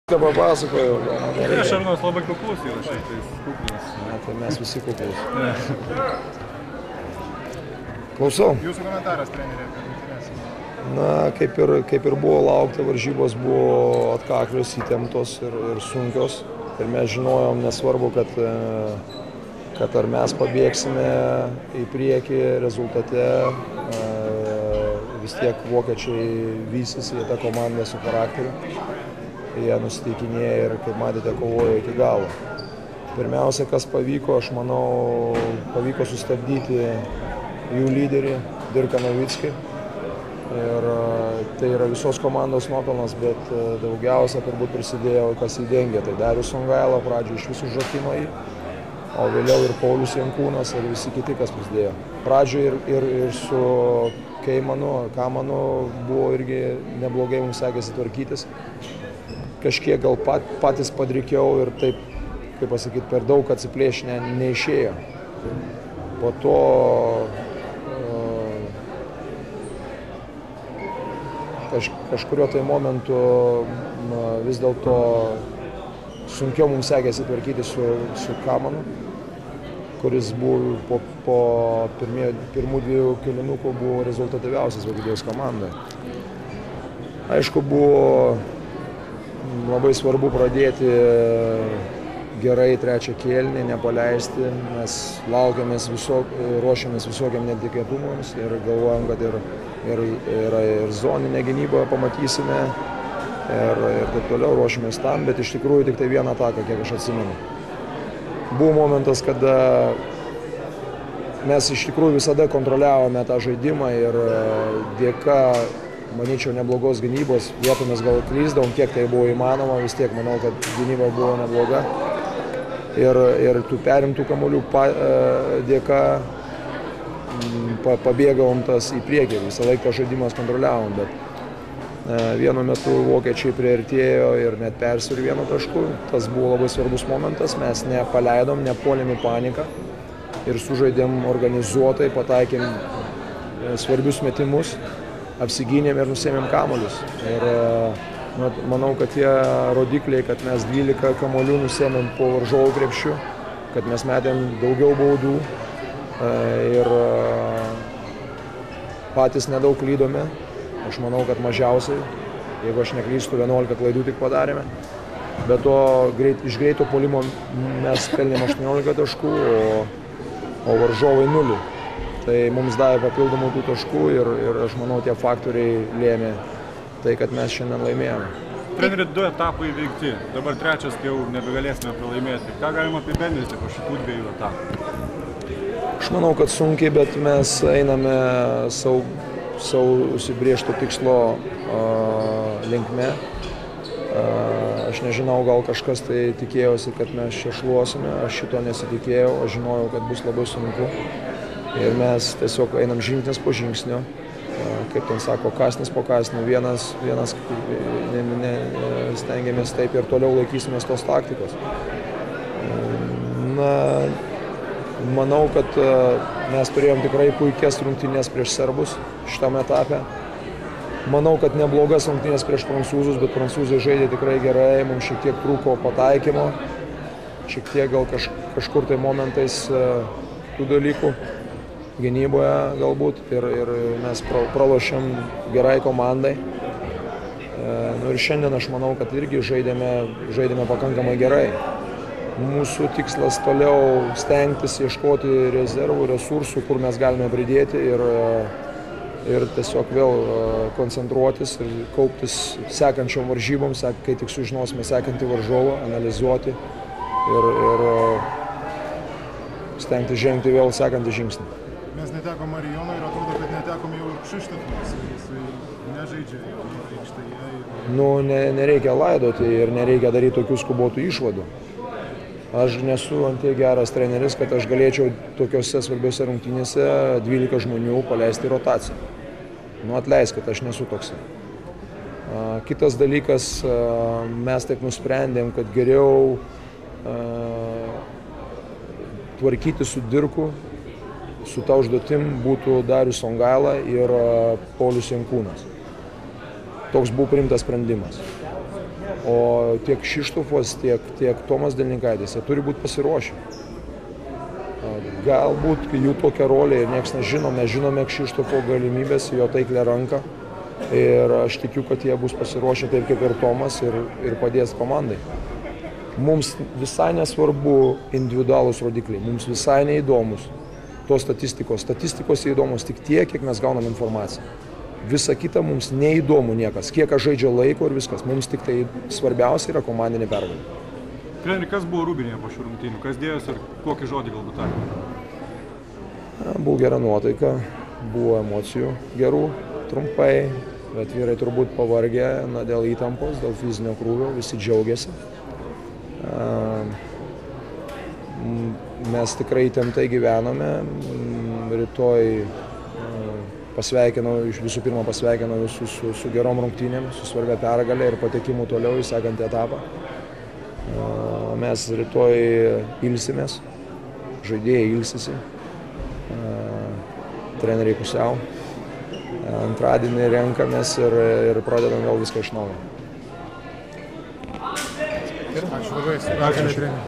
Ką papasakojau? Šarūnas labai kuklus yra šiaip, tai kuklas. Tai mes visi kuklus. Klausau. Jūsų komentaras, trenerė, apie rungtynes? Na, kaip ir buvo laukta, varžybos buvo atkaklios, įtemptos ir sunkios. Ir mes žinojom, nesvarbu, kad ar mes pabėgsime į priekį rezultate, vis tiek vokiečiai vysis į tą komandą su charakteriu. Jie nusiteikinėja ir, kaip matėte, kovojo iki galo. Pirmiausia, kas pavyko, aš manau, pavyko sustabdyti jų lyderį, Dirką Novickį. Ir tai yra visos komandos nuopelnas, bet daugiausia turbūt prisidėjo, kas įdengė. Tai Darius Songaila pradžioje iš visų žakino jį, o vėliau ir Paulius Jankūnas ir visi kiti, kas prisidėjo. Pradžioje ir su Kamanu buvo irgi neblogai mums sekėsi tvarkytis. Kažkiek gal patys padrikiau ir taip, kaip pasakyti, per daug atsiplėšti neišėjo. Po to kažkurio tai momentu vis dėlto sunkiau mums sekėsi tvarkyti su Kamanu, kuris buvo po pirmų dviejų kėlinukų buvo rezultatyviausias Vokietijos komandoje. Aišku, buvo labai svarbu pradėti gerai trečią kėlinį, nepaleisti. Mes laukiamės ruošiamės visokiam netikėtumams ir galvojam, kad ir zoninę gynybą pamatysime ir taip toliau ruošiamės tam, bet iš tikrųjų tik tai vieną ataką, kiek aš atsimenu. Buvo momentas, kada mes iš tikrųjų visada kontroliavome tą žaidimą ir dėka, manyčiau, neblogos gynybos, vietomis gal klysdavom, kiek tai buvo įmanoma, vis tiek manau, kad gynyba buvo nebloga. Ir tų perimtų kamuolių dėka pabėgavom tas į priekį, visą laiką žaidimas kontroliavom, bet vienu metu vokiečiai priartėjo ir net persvirė vienu tašku. Tas buvo labai svarbus momentas, mes nepaleidom, nepuolėm į paniką ir sužaidėm organizuotai, pataikėm svarbius metimus, apsigynėm ir nusėmėm kamuolius. Ir manau, kad tie rodikliai, kad mes 12 kamuolių nusėmėm po varžovų krepšių, kad mes metėm daugiau baudų ir patys nedaug klydome. Aš manau, kad mažiausiai, jeigu aš neklystu, 11 klaidų tik padarėme. Be to, iš greito puolimo mes pelnėm 18 taškų, o varžovai 0. Tai mums davė papildomų tų taškų ir aš manau, tie faktoriai lėmė tai, kad mes šiandien laimėjome. Treneri, 2 etapai įveikti, dabar trečias, kai jau nebegalėsime pralaimėti. Ką galima apibendrinti po šitų 2 etapų? Aš manau, kad sunkiai, bet mes einame savo užsibrėžto tikslo linkme. Aš nežinau, gal kažkas tai tikėjosi, kad mes čia šluosime, aš šito nesitikėjau, aš žinojau, kad bus labai sunku. Ir mes tiesiog einam žingsnis po žingsnio, kaip ten sako, kąsnis po kąsnio, vienas stengiamės taip ir toliau laikysimės tos taktikos. Na, manau, kad mes turėjom tikrai puikias rungtynes prieš serbus šitame etape. Manau, kad neblogas rungtynės prieš prancūzus, bet prancūzai žaidė tikrai gerai, mums šiek tiek trūko pataikymo, šiek tiek gal kažkur tai momentais tų dalykų. Gynyboje galbūt ir mes pralošėm gerai komandai. Ir šiandien aš manau, kad irgi žaidėme pakankamai gerai. Mūsų tikslas toliau stengtis ieškoti rezervų, resursų, kur mes galime pridėti ir tiesiog vėl koncentruotis ir kauptis sekančiom varžybom, kai tik sužinosime sekantį varžovą, analizuoti ir stengti žengti vėl sekantį žingsnį. Mes netekom Marijono ir atrodo, kad netekom jau ir Kšištofas, jisai nežaidžia aikštėje. Nu, nereikia laidoti ir nereikia daryti tokių skubotų išvadų. Aš nesu ant tiek geras treneris, kad aš galėčiau tokiuose svarbiuose rungtynėse 12 žmonių paleisti rotaciją. Nu, atleiskit, aš nesu toksai. Kitas dalykas, mes taip nusprendėm, kad geriau tvarkyti su Dirku, su ta užduotim būtų Darius Songaila ir Paulius Jankūnas. Toks buvo priimtas sprendimas. O tiek Kšištofas, tiek Tomas Delninkaitis, jie turi būti pasiruošę. Galbūt jų tokia rolė ir niekas nežino, mes žinome Kšištofo galimybės, jo taiklę ranką. Ir aš tikiu, kad jie bus pasiruošę taip kaip ir Tomas ir padės komandai. Mums visai nesvarbu individualūs rodikliai, mums visai neįdomus tos statistikos. Statistikos įdomus tik tiek, kiek mes gaunam informaciją. Visa kita mums neįdomu niekas, kiek aš žaidžia laiko ir viskas. Mums tik tai svarbiausia yra komandinė pergalė. Treneri, kas buvo Rūbinėje po šių rungtynių? Kas dėjosi ir kokį žodį galbūt tarė? Buvo gera nuotaika, buvo emocijų gerų, trumpai, bet vyrai turbūt pavargę dėl įtampos, dėl fizinio krūvio, visi džiaugiasi. Mes tikrai įtemptai gyvenome, rytoj visų pirma pasveikinau visus su gerom rungtynėm, su svarbia pergalė ir patekimu toliau į sekantį etapą. Mes rytoj ilsimės, žaidėjai ilsisi, treneriai pusiau. Antradienį renkamės ir pradedam vėl viską iš naujo. Ačiū labai.